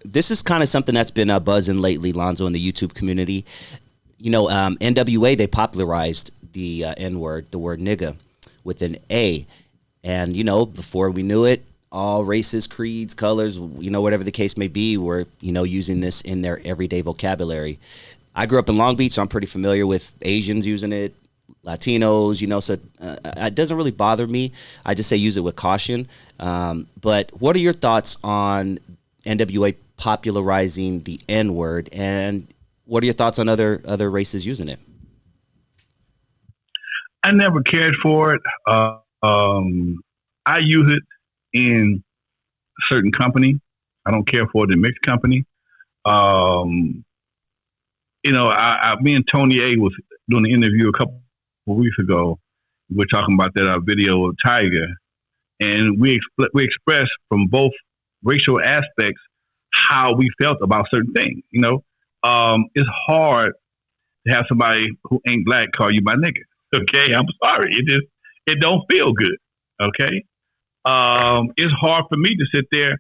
This is kind of something that's been buzzing lately, Lonzo, in the YouTube community. You know, N.W.A, they popularized the N-word, the word nigga, with an A. And, you know, before we knew it, all races, creeds, colors, you know, whatever the case may be, were, you know, using this in their everyday vocabulary. I grew up in Long Beach, so I'm pretty familiar with Asians using it, Latinos, you know, so it doesn't really bother me. I just say use it with caution. But what are your thoughts on N.W.A popularizing the N-word, and what are your thoughts on other races using it? I never cared for it. I use it in a certain company. I don't care for it in mixed company. You know, me and Tony A was doing an interview a couple of weeks ago. We're talking about that video of Tiger, and we expressed from both racial aspects how we felt about certain things. You know, it's hard to have somebody who ain't black call you my nigga. Okay, I'm sorry, it don't feel good. Okay, it's hard for me to sit there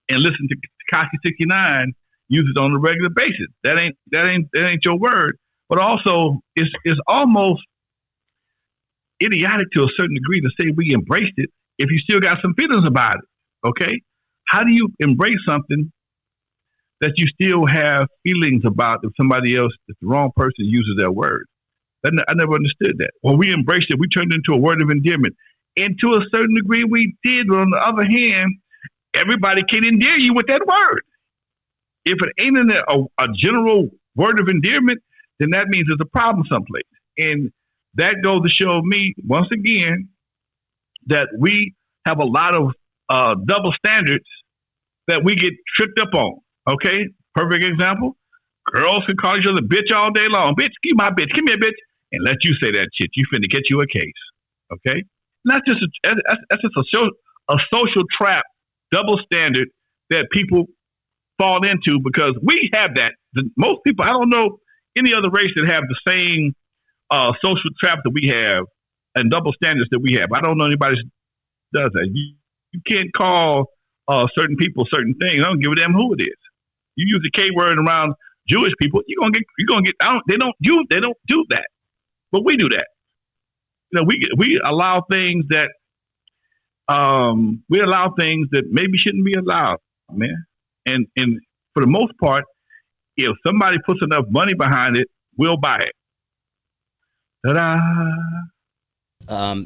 and listen to Tekashi 69 use it on a regular basis. That ain't your word. But also, it's almost idiotic to a certain degree to say we embraced it if you still got some feelings about it. Okay, how do you embrace something that you still have feelings about if somebody else, if the wrong person uses that word? I never understood that. When we embraced it, we turned it into a word of endearment. And to a certain degree, we did. But on the other hand, everybody can endear you with that word. If it ain't a general word of endearment, then that means there's a problem someplace. And that goes to show me, once again, that we have a lot of double standards that we get tripped up on. Okay? Perfect example. Girls can call each other bitch all day long. Bitch, give me a bitch. And let you say that shit. You finna get you a case. Okay? And that's just a social trap, double standard that people fall into because we have that. Most people, I don't know any other race that have the same social trap that we have and double standards that we have. I don't know anybody that does that. You can't call certain people certain things. I don't give a damn who it is. You use the K word around Jewish people, you're gonna get. They don't do that, but we do that. You know, we allow things that maybe shouldn't be allowed, man. And for the most part, if somebody puts enough money behind it, we'll buy it. Ta-da!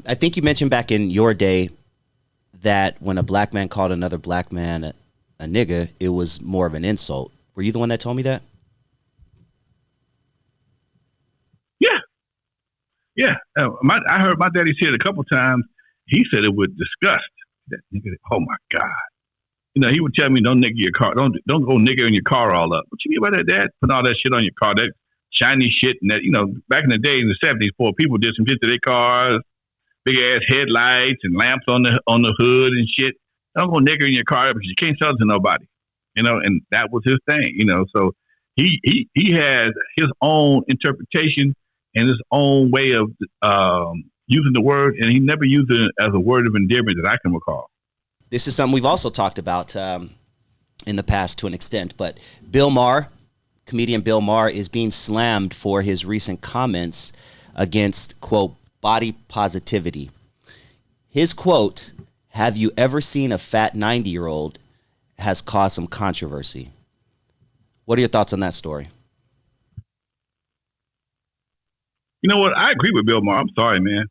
I think you mentioned back in your day that when a black man called another black man a nigga, it was more of an insult. Were you the one that told me that? Yeah. I heard my daddy say it a couple times. He said it with disgust. That nigga, oh my God. You know, he would tell me, don't nigger your car. Don't go nigger in your car all up. What you mean by that, Dad? Put all that shit on your car, that shiny shit. And that, you know, back in the day in the 70s, poor people did some shit to their cars, big ass headlights and lamps on the hood and shit. Don't go nigger in your car because you can't sell it to nobody. You know, and that was his thing, you know. So he has his own interpretation and his own way of using the word, and he never used it as a word of endearment that I can recall. This is something we've also talked about in the past to an extent, but Bill Maher, comedian Bill Maher, is being slammed for his recent comments against, quote, body positivity. His quote, "Have you ever seen a fat 90-year-old?" has caused some controversy. What are your thoughts on that story? You know what? I agree with Bill Maher. I'm sorry, man.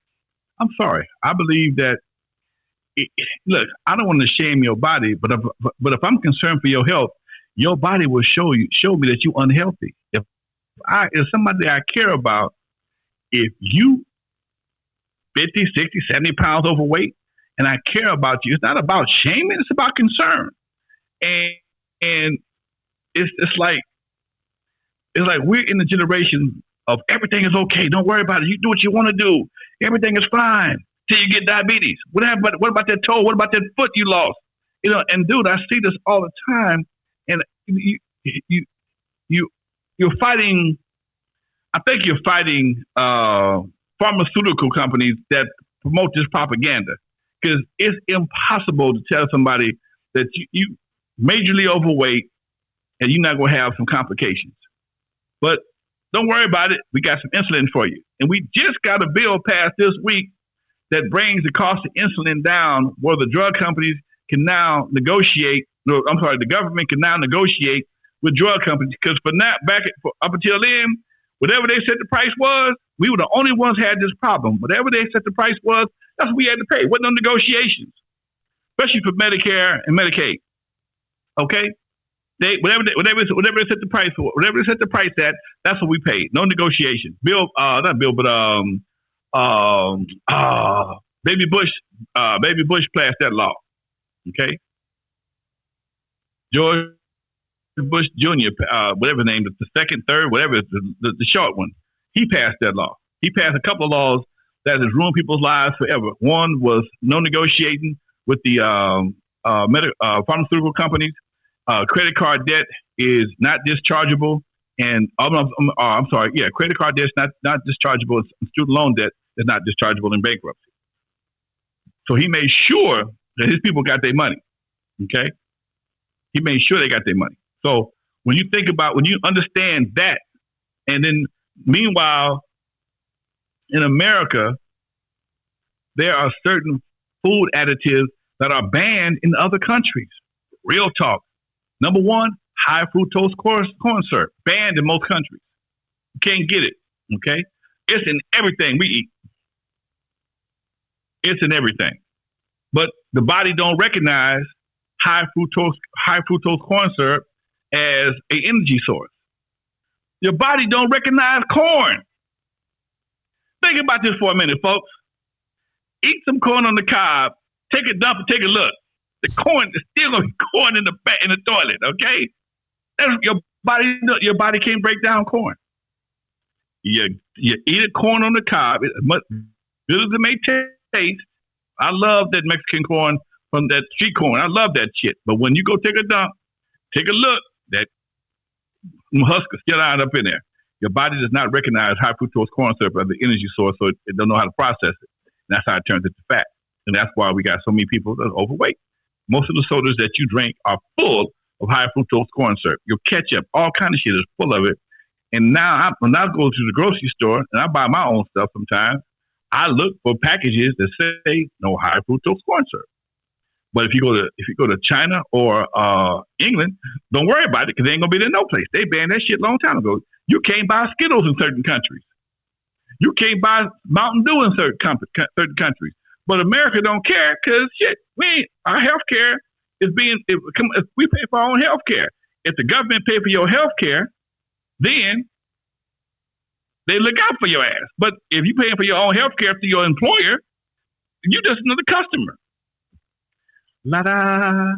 I'm sorry. I believe that. Look, I don't want to shame your body, but if I'm concerned for your health, your body will show me that you're unhealthy. If somebody I care about, if you 50, 60, 70 pounds overweight, and I care about you, it's not about shaming, it's about concern. And it's like we're in the generation of everything is okay. Don't worry about it. You do what you want to do. Everything is fine till you get diabetes. What about that toe? What about that foot you lost? You know, and dude, I see this all the time. And you're fighting. I think you're fighting pharmaceutical companies that promote this propaganda, because it's impossible to tell somebody that you majorly overweight and you're not going to have some complications. But don't worry about it. We got some insulin for you. And we just got a bill passed this week that brings the cost of insulin down, where the drug companies can now negotiate. No, I'm sorry, the government can now negotiate with drug companies, because up until then, whatever they said the price was, we were the only ones had this problem. Whatever they said the price was, that's what we had to pay. Wasn't no negotiations, especially for Medicare and Medicaid. Okay, whatever they set the price for, whatever they set the price at, that's what we paid. No negotiation. Baby Bush passed that law. Okay, George Bush Jr., whatever his name, the second, third, whatever, the short one, he passed that law. He passed a couple of laws that has ruined people's lives forever. One was no negotiating with the pharmaceutical companies. Credit card debt is not dischargeable, and credit card debt is not dischargeable. Student loan debt is not dischargeable in bankruptcy. So he made sure that his people got their money. Okay, he made sure they got their money. So when you understand that, and then meanwhile, in America, there are certain food additives that are banned in other countries. Real talk. Number one, high fructose corn syrup, banned in most countries. You can't get it. Okay, it's in everything we eat. It's in everything, but the body don't recognize high fructose corn syrup as an energy source. Your body don't recognize corn. Think about this for a minute, folks. Eat some corn on the cob. Take a dump and take a look. The corn is still going to be corn in the toilet. Okay, your body can't break down corn. You eat a corn on the cob. Good as it may taste. I love that Mexican corn from that street corn. I love that shit. But when you go take a dump, take a look. That husk is still out up in there. Your body does not recognize high fructose corn syrup as the energy source, so it doesn't know how to process it. And that's how it turns into fat. And that's why we got so many people that are overweight. Most of the sodas that you drink are full of high fructose corn syrup. Your ketchup, all kind of shit is full of it. And now when I go to the grocery store and I buy my own stuff sometimes, I look for packages that say no high fructose corn syrup. But if you go to China or England, don't worry about it, because they ain't gonna be there no place. They banned that shit a long time ago. You can't buy Skittles in certain countries. You can't buy Mountain Dew in certain countries. But America don't care, because shit, our health care is if we pay for our own health care. If the government pay for your health care, then they look out for your ass. But if you're paying for your own health care through your employer, you're just another customer. La da